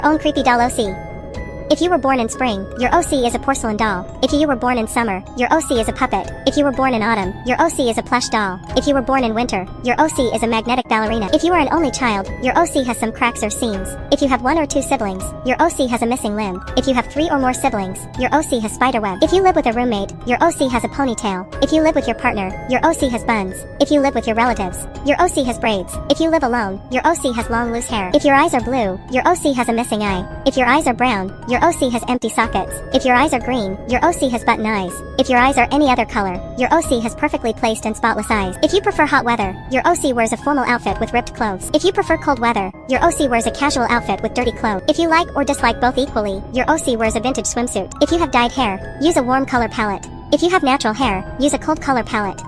Own creepy doll OC. If you were born in spring, your OC is a porcelain doll. If you were born in summer, your OC is a puppet. If you were born in autumn, your OC is a plush doll. If you were born in winter, your OC is a magnetic ballerina. If you are an only child, your OC has some cracks or seams. If you have 1 or 2 siblings, your OC has a missing limb. If you have 3 or more siblings, your OC has spiderweb. If you live with a roommate, your OC has a ponytail. If you live with your partner, your OC has buns. If you live with your relatives, your OC has braids. If you live alone, your OC has long loose hair. If your eyes are blue, your OC has a missing eye. If your eyes are brown, your OC has empty sockets. If your eyes are green, your OC has button eyes. If your eyes are any other color, your OC has perfectly placed and spotless eyes. If you prefer hot weather, your OC wears a formal outfit with ripped clothes. If you prefer cold weather, your OC wears a casual outfit with dirty clothes. If you like or dislike both equally, your OC wears a vintage swimsuit. If you have dyed hair, use a warm color palette. If you have natural hair, use a cold color palette.